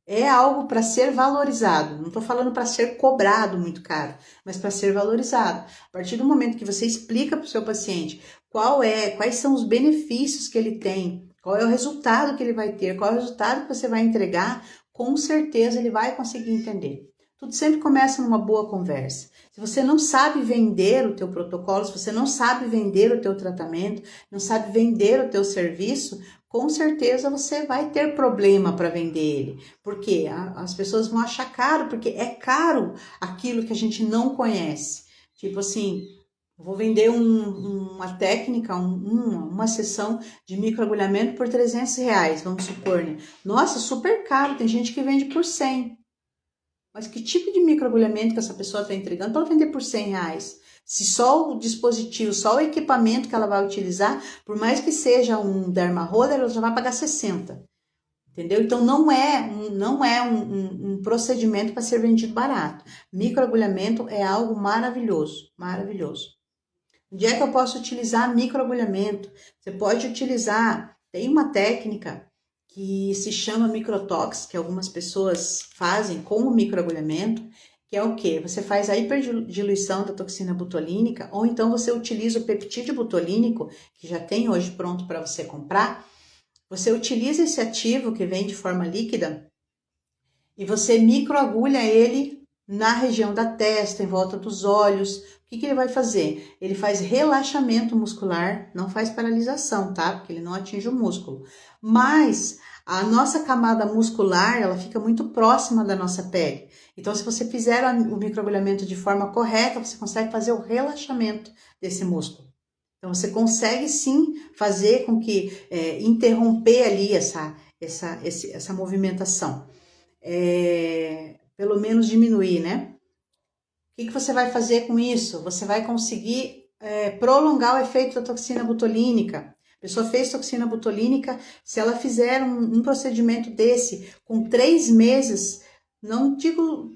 é algo para ser valorizado. Não estou falando para ser cobrado muito caro, mas para ser valorizado. A partir do momento que você explica para o seu paciente quais são os benefícios que ele tem qual é o resultado que ele vai ter, qual é o resultado que você vai entregar, com certeza ele vai conseguir entender. Tudo sempre começa numa boa conversa. Se você não sabe vender o teu protocolo, se você não sabe vender o teu tratamento, não sabe vender o teu serviço, com certeza você vai ter problema para vender ele. Porque as pessoas vão achar caro, porque é caro aquilo que a gente não conhece. Tipo assim, vou vender uma técnica, uma sessão de microagulhamento por R$ 300, vamos supor, né? Nossa, super caro, tem gente que vende por 100. Mas que tipo de microagulhamento que essa pessoa está entregando para ela vender por R$ 100? Se só o dispositivo, só o equipamento que ela vai utilizar, por mais que seja um derma roller, ela já vai pagar 60. Entendeu? Então não é um procedimento para ser vendido barato. Microagulhamento é algo maravilhoso, maravilhoso. Onde é que eu posso utilizar microagulhamento? Você pode utilizar, tem uma técnica que se chama microtox, que algumas pessoas fazem com o microagulhamento, que é o quê? Você faz a hiperdiluição da toxina botulínica, ou então você utiliza o peptídeo botulínico, que já tem hoje pronto para você comprar. Você utiliza esse ativo que vem de forma líquida e você microagulha ele na região da testa, em volta dos olhos. O que ele vai fazer? Ele faz relaxamento muscular, não faz paralisação, tá? Porque ele não atinge o músculo. Mas a nossa camada muscular, ela fica muito próxima da nossa pele. Então, se você fizer o microagulhamento de forma correta, você consegue fazer o relaxamento desse músculo. Então, você consegue sim fazer com que interromper ali essa movimentação. Pelo menos diminuir, né? O que você vai fazer com isso? Você vai conseguir prolongar o efeito da toxina botulínica. A pessoa fez toxina botulínica, se ela fizer um procedimento desse com 3 meses, não digo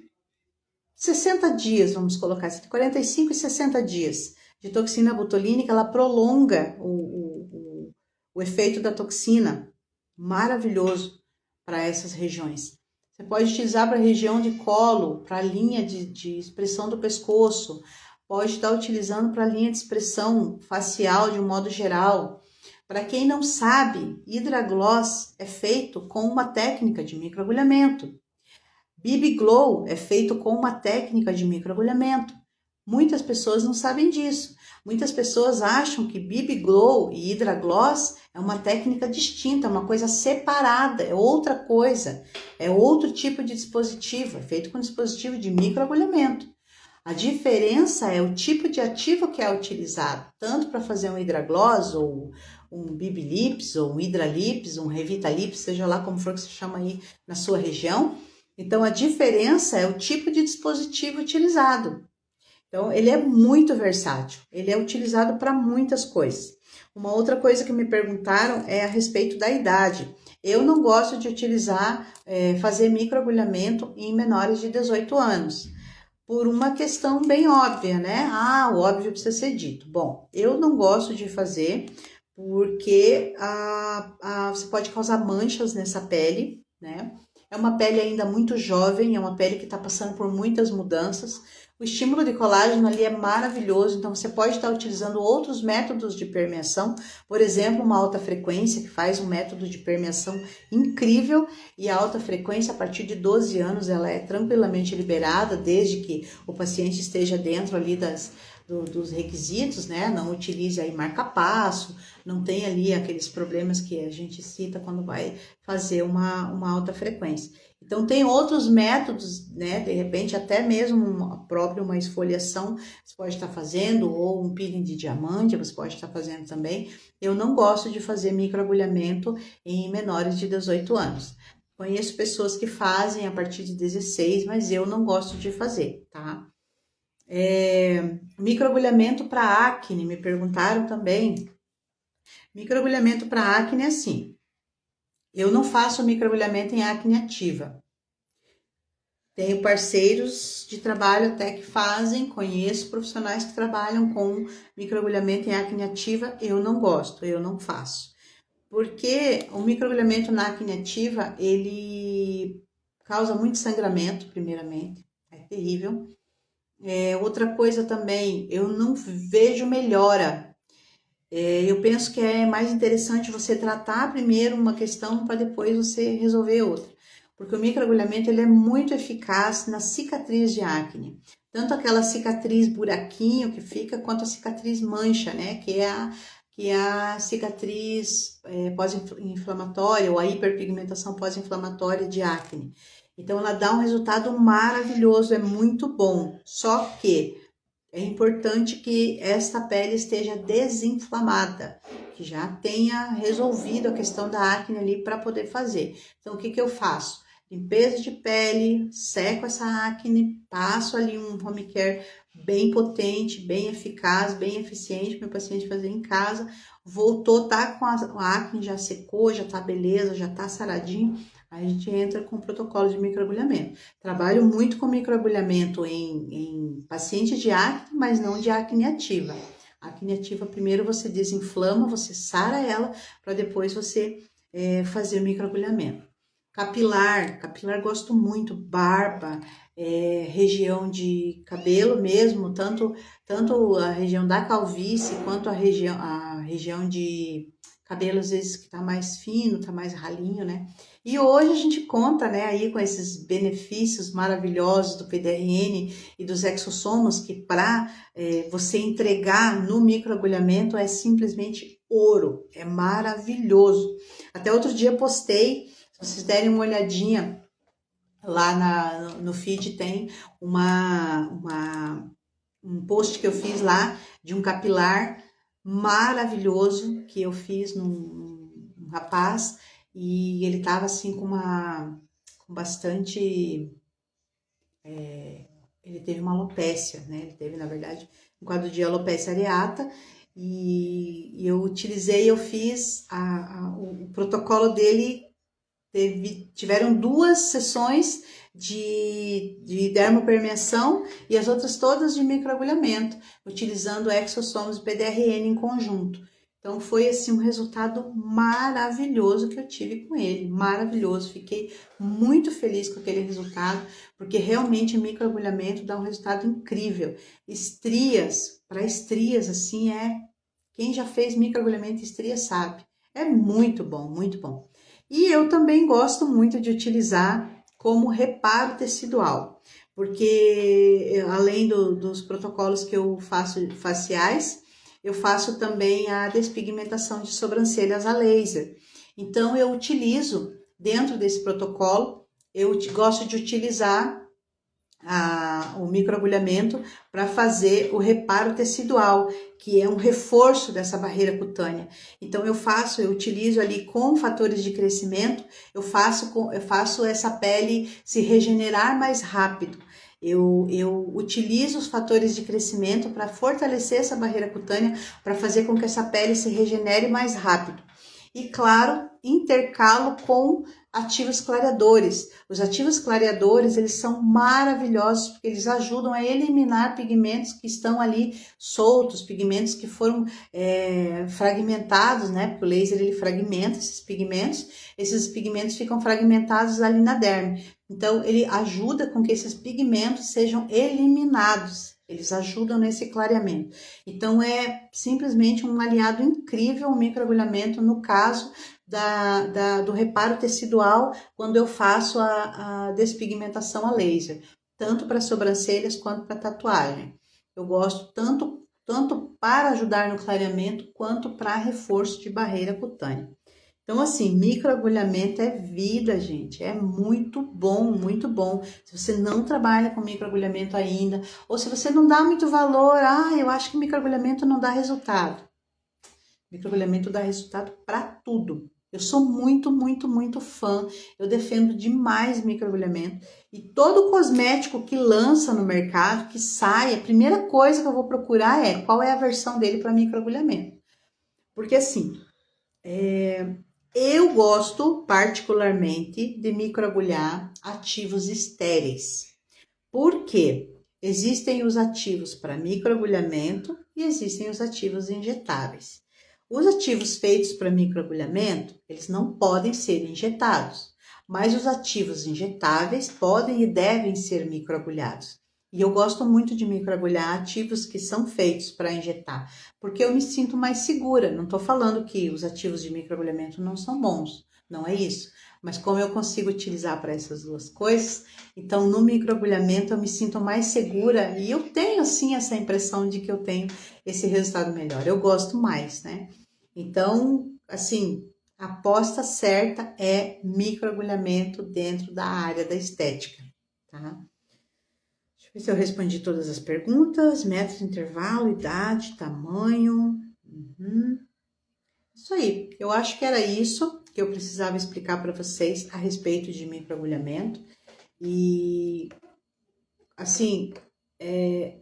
60 dias, vamos colocar assim, 45 e 60 dias de toxina botulínica, ela prolonga o efeito da toxina. Maravilhoso para essas regiões. Você pode utilizar para a região de colo, para a linha de expressão do pescoço, pode estar utilizando para a linha de expressão facial de um modo geral. Para quem não sabe, Hidragloss é feito com uma técnica de microagulhamento. BB Glow é feito com uma técnica de microagulhamento. Muitas pessoas não sabem disso. Muitas pessoas acham que BB Glow e Hidragloss é uma técnica distinta, uma coisa separada, é outra coisa, é outro tipo de dispositivo, é feito com dispositivo de microagulhamento. A diferença é o tipo de ativo que é utilizado, tanto para fazer um Hidragloss ou um BB Lips, ou um Hidralips, um Revita Lips, seja lá como for que se chama aí na sua região. Então, a diferença é o tipo de dispositivo utilizado. Então, ele é muito versátil, ele é utilizado para muitas coisas. Uma outra coisa que me perguntaram é a respeito da idade. Eu não gosto de utilizar, fazer microagulhamento em menores de 18 anos, por uma questão bem óbvia, né? O óbvio precisa ser dito. Bom, eu não gosto de fazer porque você pode causar manchas nessa pele, né? É uma pele ainda muito jovem, é uma pele que está passando por muitas mudanças. O estímulo de colágeno ali é maravilhoso, então você pode estar utilizando outros métodos de permeação, por exemplo, uma alta frequência, que faz um método de permeação incrível, e a alta frequência, a partir de 12 anos, ela é tranquilamente liberada, desde que o paciente esteja dentro ali dos requisitos, né? Não utilize aí marca-passo, não tem ali aqueles problemas que a gente cita quando vai fazer uma alta frequência. Então, tem outros métodos, né? De repente, até mesmo uma esfoliação você pode estar fazendo, ou um peeling de diamante você pode estar fazendo também. Eu não gosto de fazer microagulhamento em menores de 18 anos. Conheço pessoas que fazem a partir de 16, mas eu não gosto de fazer, tá? Microagulhamento para acne, me perguntaram também. Microagulhamento para acne é assim. Eu não faço microagulhamento em acne ativa. Tenho parceiros de trabalho até que fazem, conheço profissionais que trabalham com microagulhamento em acne ativa, eu não gosto, eu não faço. Porque o microagulhamento na acne ativa, ele causa muito sangramento, primeiramente, é terrível. Outra coisa também, eu não vejo melhora Eu penso que é mais interessante você tratar primeiro uma questão para depois você resolver outra. Porque o microagulhamento ele é muito eficaz na cicatriz de acne. Tanto aquela cicatriz buraquinho que fica, quanto a cicatriz mancha, né? Que é a cicatriz pós-inflamatória ou a hiperpigmentação pós-inflamatória de acne. Então, ela dá um resultado maravilhoso, é muito bom. Só que é importante que esta pele esteja desinflamada, que já tenha resolvido a questão da acne ali para poder fazer. Então, o que que eu faço? Limpeza de pele, seco essa acne, passo ali um home care bem potente, bem eficaz, bem eficiente para o meu paciente fazer em casa. Voltou, tá com a acne, já secou, já tá beleza, já tá saradinho. Aí a gente entra com o protocolo de microagulhamento. Trabalho muito com microagulhamento em pacientes de acne, mas não de acne ativa. Acne ativa, primeiro você desinflama, você sara ela, para depois você fazer o microagulhamento. Capilar gosto muito, barba, região de cabelo mesmo, tanto a região da calvície, quanto a região de cabelo, às vezes, que tá mais fino, tá mais ralinho, né? E hoje a gente conta, né, aí com esses benefícios maravilhosos do PDRN e dos exossomos, que para você entregar no microagulhamento é simplesmente ouro, é maravilhoso. Até outro dia postei, se vocês derem uma olhadinha, lá no feed tem um post que eu fiz lá de um capilar maravilhoso que eu fiz num rapaz, e ele tava assim com bastante, ele teve uma alopécia, né? Ele teve, na verdade, um quadro de alopecia areata, e eu utilizei, eu fiz o protocolo dele. Tiveram 2 sessões de dermopermeação e as outras todas de microagulhamento, utilizando exossomos e PDRN em conjunto. Então foi assim um resultado maravilhoso que eu tive com ele, maravilhoso. Fiquei muito feliz com aquele resultado, porque realmente o microagulhamento dá um resultado incrível. Para estrias assim quem já fez microagulhamento e estria sabe. É muito bom, muito bom. E eu também gosto muito de utilizar como reparo tecidual, porque além dos protocolos que eu faço faciais, eu faço também a despigmentação de sobrancelhas a laser. Então eu utilizo, dentro desse protocolo, eu gosto de utilizar o microagulhamento para fazer o reparo tecidual, que é um reforço dessa barreira cutânea. Então eu utilizo ali com fatores de crescimento, eu faço essa pele se regenerar mais rápido. Eu utilizo os fatores de crescimento para fortalecer essa barreira cutânea, para fazer com que essa pele se regenere mais rápido. E claro, intercalo com ativos clareadores. Os ativos clareadores, eles são maravilhosos porque eles ajudam a eliminar pigmentos que estão ali soltos, pigmentos que foram fragmentados, né? Porque o laser ele fragmenta esses pigmentos ficam fragmentados ali na derme. Então, ele ajuda com que esses pigmentos sejam eliminados. Eles ajudam nesse clareamento. Então, é simplesmente um aliado incrível o microagulhamento no caso do reparo tecidual, quando eu faço a despigmentação a laser, tanto para sobrancelhas quanto para tatuagem. Eu gosto tanto para ajudar no clareamento, quanto para reforço de barreira cutânea. Então, assim, microagulhamento é vida, gente. É muito bom, muito bom. Se você não trabalha com microagulhamento ainda, ou se você não dá muito valor, eu acho que microagulhamento não dá resultado. Microagulhamento dá resultado para tudo. Eu sou muito, muito, muito fã. Eu defendo demais microagulhamento. E todo cosmético que lança no mercado, que sai, a primeira coisa que eu vou procurar é qual é a versão dele para microagulhamento. Porque assim, eu gosto particularmente de microagulhar ativos estéreis. Por quê? Existem os ativos para microagulhamento e existem os ativos injetáveis. Os ativos feitos para microagulhamento, eles não podem ser injetados, mas os ativos injetáveis podem e devem ser microagulhados. E eu gosto muito de microagulhar ativos que são feitos para injetar, porque eu me sinto mais segura. Não estou falando que os ativos de microagulhamento não são bons, não é isso. Mas como eu consigo utilizar para essas duas coisas, então no microagulhamento eu me sinto mais segura e eu tenho assim essa impressão de que eu tenho esse resultado melhor. Eu gosto mais, né? Então, assim, a aposta certa é microagulhamento dentro da área da estética, tá? Deixa eu ver se eu respondi todas as perguntas. Método, intervalo, idade, tamanho. Isso aí. Eu acho que era isso que eu precisava explicar para vocês a respeito de microagulhamento. E, assim, ele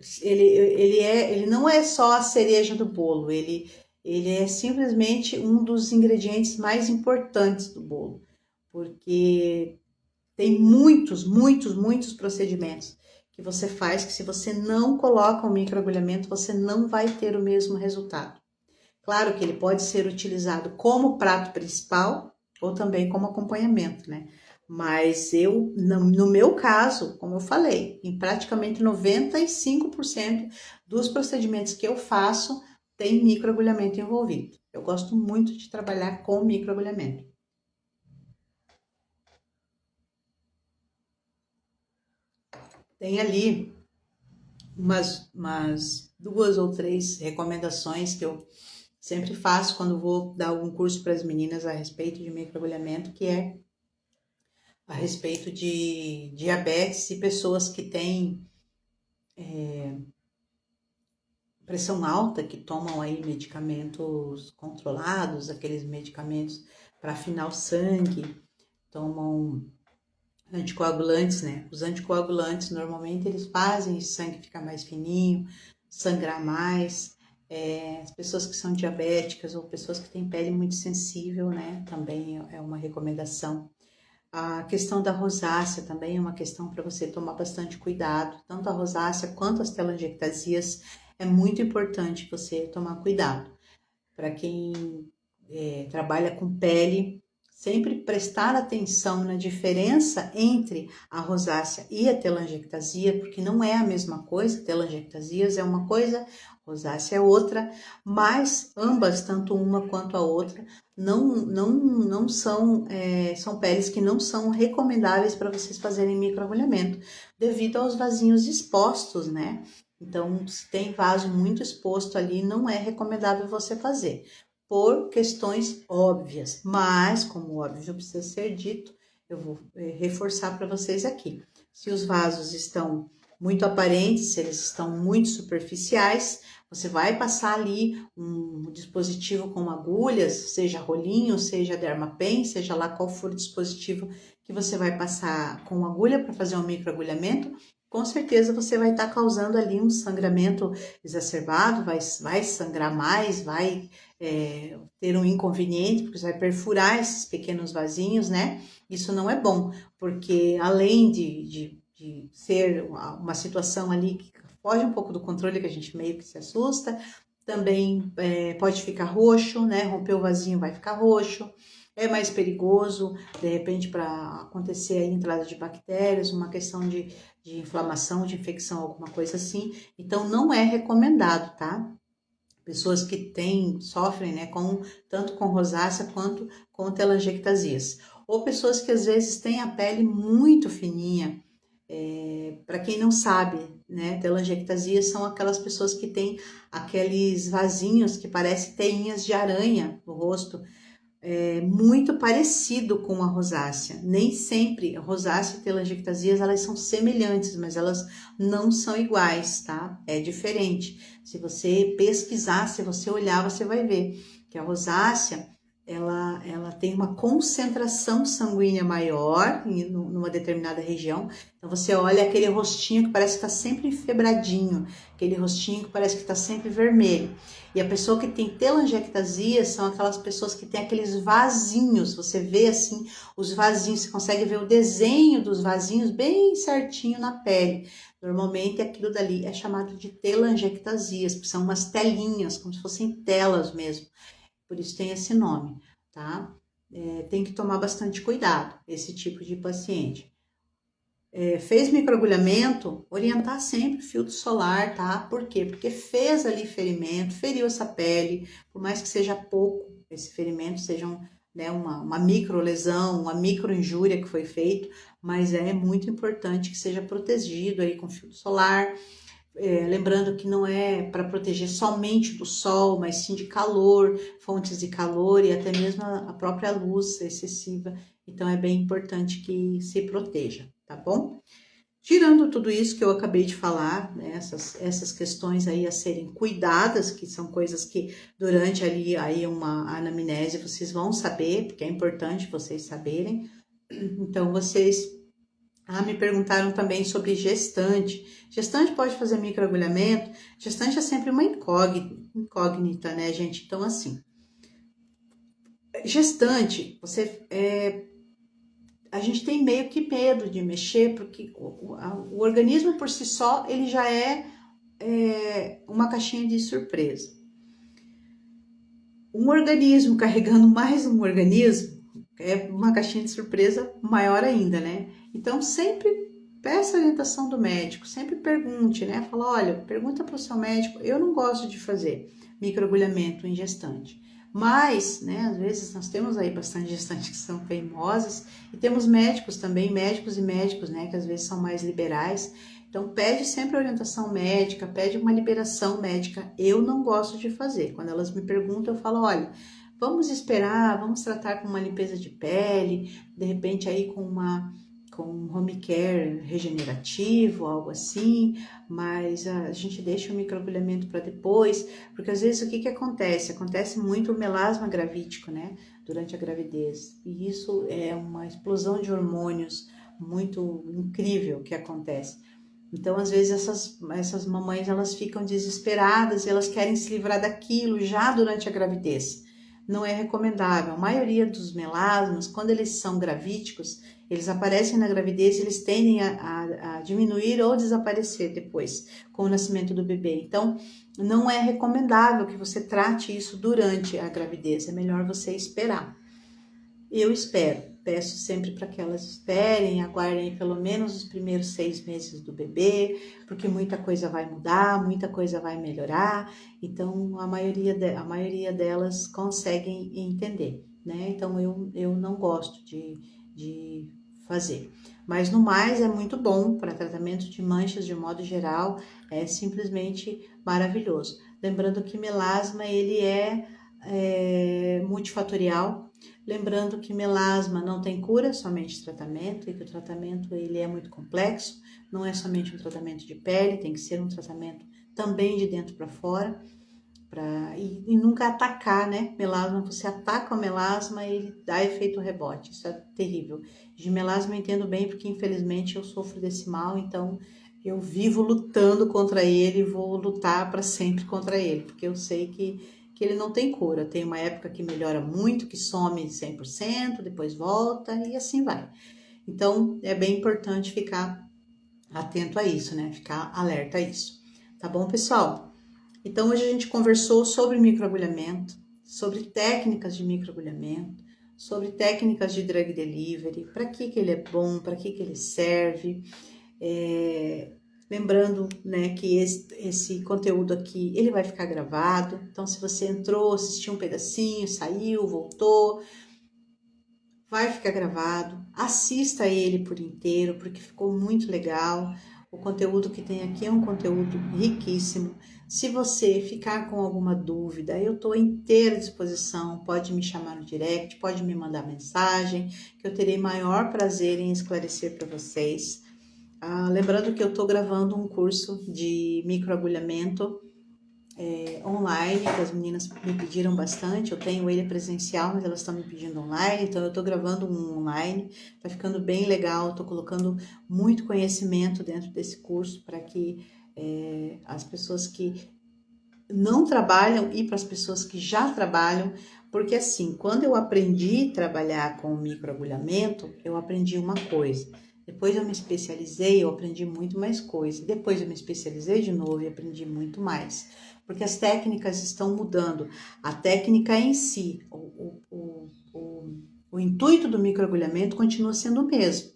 não é só a cereja do bolo. Ele é simplesmente um dos ingredientes mais importantes do bolo. Porque tem muitos procedimentos que você faz que se você não coloca o microagulhamento, você não vai ter o mesmo resultado. Claro que ele pode ser utilizado como prato principal ou também como acompanhamento, né? Mas no meu caso, como eu falei, em praticamente 95% dos procedimentos que eu faço, tem microagulhamento envolvido. Eu gosto muito de trabalhar com microagulhamento. Tem ali umas 2 ou 3 recomendações que eu sempre faço quando vou dar algum curso para as meninas a respeito de microagulhamento, que é a respeito de diabetes e pessoas que têm pressão alta, que tomam aí medicamentos controlados, aqueles medicamentos para afinar o sangue, tomam anticoagulantes, né? Os anticoagulantes normalmente eles fazem o sangue ficar mais fininho, sangrar mais. As pessoas que são diabéticas ou pessoas que têm pele muito sensível, né? Também é uma recomendação. A questão da rosácea também é uma questão para você tomar bastante cuidado. Tanto a rosácea quanto as telangiectasias é muito importante você tomar cuidado. Para quem trabalha com pele, sempre prestar atenção na diferença entre a rosácea e a telangiectasia, porque não é a mesma coisa. Telangiectasias é uma coisa, rosácea é outra, mas ambas, tanto uma quanto a outra, não são, são peles que não são recomendáveis para vocês fazerem microagulhamento, devido aos vasinhos expostos, né? Então, se tem vaso muito exposto ali, não é recomendável você fazer, por questões óbvias. Mas, como óbvio precisa ser dito, eu vou reforçar para vocês aqui. Se os vasos estão muito aparentes, se eles estão muito superficiais, você vai passar ali um dispositivo com agulhas, seja rolinho, seja dermapen, seja lá qual for o dispositivo que você vai passar com agulha para fazer um microagulhamento, com certeza você vai estar causando ali um sangramento exacerbado, vai sangrar mais, vai ter um inconveniente, porque você vai perfurar esses pequenos vasinhos, né? Isso não é bom, porque além de ser uma situação ali que foge um pouco do controle, que a gente meio que se assusta, também pode ficar roxo, né? Romper o vasinho vai ficar roxo. É mais perigoso, de repente, para acontecer a entrada de bactérias, uma questão de inflamação, de infecção, alguma coisa assim. Então, não é recomendado, tá? Pessoas que sofrem, né, tanto com rosácea quanto com telangiectasias. Ou pessoas que às vezes têm a pele muito fininha. Para quem não sabe, né, telangiectasias são aquelas pessoas que têm aqueles vasinhos que parecem teinhas de aranha no rosto, muito parecido com a rosácea. Nem sempre a rosácea e telangiectasias elas são semelhantes, mas elas não são iguais, tá? É diferente. Se você pesquisar, se você olhar, você vai ver que a rosácea ela tem uma concentração sanguínea maior numa determinada região. Então você olha aquele rostinho que parece que está sempre enfebradinho, aquele rostinho que parece que está sempre vermelho. E a pessoa que tem telangiectasia são aquelas pessoas que têm aqueles vasinhos, você vê assim os vasinhos, você consegue ver o desenho dos vasinhos bem certinho na pele. Normalmente aquilo dali é chamado de telangiectasias, porque são umas telinhas, como se fossem telas mesmo. Por isso tem esse nome, tá? Tem que tomar bastante cuidado esse tipo de paciente. fez microagulhamento, orientar sempre filtro solar, tá? Por quê? Porque fez ali ferimento, feriu essa pele, por mais que seja pouco, esse ferimento seja né, uma micro lesão, uma micro injúria que foi feito, mas é muito importante que seja protegido aí com filtro solar. Lembrando que não é para proteger somente do sol, mas sim de calor, fontes de calor e até mesmo a própria luz excessiva. Então é bem importante que se proteja, tá bom? Tirando tudo isso que eu acabei de falar, né, essas questões aí a serem cuidadas, que são coisas que durante ali aí uma anamnese vocês vão saber, porque é importante vocês saberem. Então vocês me perguntaram também sobre gestante. Gestante pode fazer microagulhamento? Gestante é sempre uma incógnita, né, gente? Então, assim, gestante, a gente tem meio que medo de mexer, porque o organismo por si só, ele já é uma caixinha de surpresa. Um organismo carregando mais um organismo é uma caixinha de surpresa maior ainda, né? Então, sempre peça a orientação do médico, sempre pergunte, né? Fala, olha, pergunta para o seu médico, eu não gosto de fazer microagulhamento em gestante. Mas, né, às vezes nós temos aí bastante gestantes que são teimosas e temos médicos também, médicos e médicos, né, que às vezes são mais liberais. Então, pede sempre orientação médica, pede uma liberação médica. Eu não gosto de fazer. Quando elas me perguntam, eu falo, olha, vamos esperar, vamos tratar com uma limpeza de pele, de repente aí com um home care regenerativo, algo assim, mas a gente deixa o microagulhamento para depois, porque às vezes o que acontece? Acontece muito o melasma gravídico, né, durante a gravidez, e isso é uma explosão de hormônios muito incrível que acontece. Então, às vezes, essas mamães, elas ficam desesperadas e elas querem se livrar daquilo já durante a gravidez. Não é recomendável. A maioria dos melasmas, quando eles são gravídicos, eles aparecem na gravidez e eles tendem a diminuir ou desaparecer depois, com o nascimento do bebê. Então, não é recomendável que você trate isso durante a gravidez. É melhor você esperar. Eu espero. Peço sempre para que elas esperem, aguardem pelo menos os primeiros 6 meses do bebê, porque muita coisa vai mudar, muita coisa vai melhorar. Então, a maioria delas conseguem entender, né? Então, eu não gosto de fazer. Mas, no mais, é muito bom para tratamento de manchas de modo geral, é simplesmente maravilhoso. Lembrando que melasma, ele é multifatorial. Lembrando que melasma não tem cura, somente tratamento, e que o tratamento ele é muito complexo, não é somente um tratamento de pele, tem que ser um tratamento também de dentro para fora, e nunca atacar, né? Melasma, você ataca o melasma e ele dá efeito rebote, isso é terrível. De melasma eu entendo bem, porque infelizmente eu sofro desse mal, então eu vivo lutando contra ele e vou lutar para sempre contra ele, porque eu sei que ele não tem cura. Tem uma época que melhora muito, que some 100%, depois volta e assim vai. Então, é bem importante ficar atento a isso, né? Ficar alerta a isso. Tá bom, pessoal? Então, hoje a gente conversou sobre microagulhamento, sobre técnicas de microagulhamento, sobre técnicas de drug delivery, para que ele é bom, para que ele serve. Lembrando, né, que esse conteúdo aqui, ele vai ficar gravado. Então, se você entrou, assistiu um pedacinho, saiu, voltou, vai ficar gravado. Assista ele por inteiro, porque ficou muito legal. O conteúdo que tem aqui é um conteúdo riquíssimo. Se você ficar com alguma dúvida, eu estou inteira à disposição. Pode me chamar no direct, pode me mandar mensagem, que eu terei maior prazer em esclarecer para vocês. Lembrando que eu estou gravando um curso de microagulhamento online, que as meninas me pediram bastante. Eu tenho ele presencial, mas elas estão me pedindo online, então eu estou gravando um online. Tá ficando bem legal, estou colocando muito conhecimento dentro desse curso para que as pessoas que não trabalham e para as pessoas que já trabalham, porque assim, quando eu aprendi a trabalhar com microagulhamento, eu aprendi uma coisa. Depois eu me especializei, eu aprendi muito mais coisa. Depois eu me especializei de novo e aprendi muito mais. Porque as técnicas estão mudando. A técnica em si, o intuito do microagulhamento continua sendo o mesmo.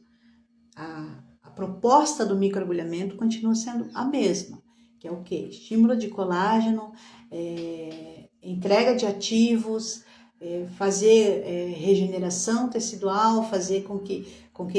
A proposta do microagulhamento continua sendo a mesma, que é o quê? Estímulo de colágeno, entrega de ativos, fazer regeneração tecidual, fazer com que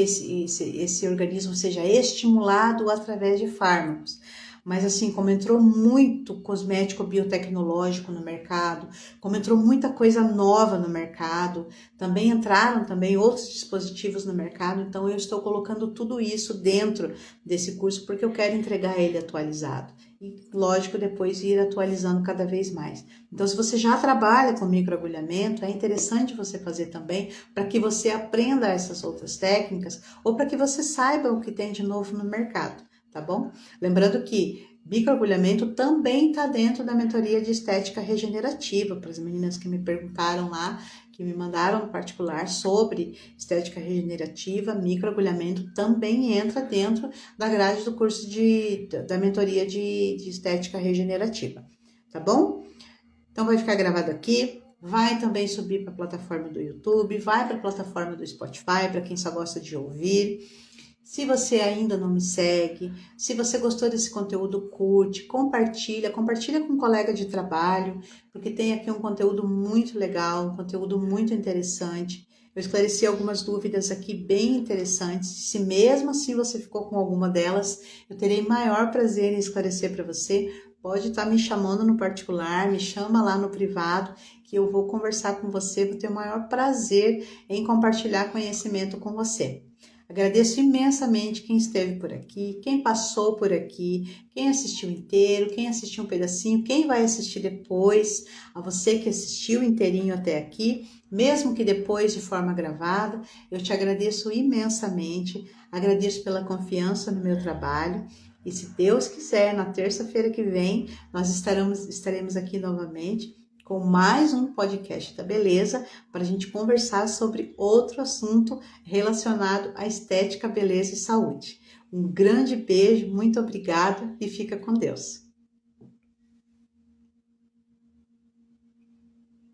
esse organismo seja estimulado através de fármacos. Mas assim, como entrou muito cosmético biotecnológico no mercado, como entrou muita coisa nova no mercado, também entraram outros dispositivos no mercado, então eu estou colocando tudo isso dentro desse curso porque eu quero entregar ele atualizado. E, lógico, depois ir atualizando cada vez mais. Então, se você já trabalha com microagulhamento, é interessante você fazer também para que você aprenda essas outras técnicas ou para que você saiba o que tem de novo no mercado, tá bom? Lembrando que microagulhamento também está dentro da mentoria de estética regenerativa, para as meninas que me perguntaram lá, que me mandaram no particular sobre estética regenerativa, microagulhamento também entra dentro da grade do curso da mentoria de estética regenerativa, tá bom? Então vai ficar gravado aqui, vai também subir para a plataforma do YouTube, vai para a plataforma do Spotify, para quem só gosta de ouvir. Se você ainda não me segue, se você gostou desse conteúdo, curte, compartilha com um colega de trabalho, porque tem aqui um conteúdo muito legal, um conteúdo muito interessante. Eu esclareci algumas dúvidas aqui bem interessantes. Se mesmo assim você ficou com alguma delas, eu terei maior prazer em esclarecer para você. Pode estar me chamando no particular, me chama lá no privado, que eu vou conversar com você, vou ter o maior prazer em compartilhar conhecimento com você. Agradeço imensamente quem esteve por aqui, quem passou por aqui, quem assistiu inteiro, quem assistiu um pedacinho, quem vai assistir depois, a você que assistiu inteirinho até aqui, mesmo que depois de forma gravada, eu te agradeço imensamente, agradeço pela confiança no meu trabalho e se Deus quiser, na terça-feira que vem, nós estaremos aqui novamente com mais um podcast da beleza para a gente conversar sobre outro assunto relacionado à estética, beleza e saúde. Um grande beijo, muito obrigada e fica com Deus.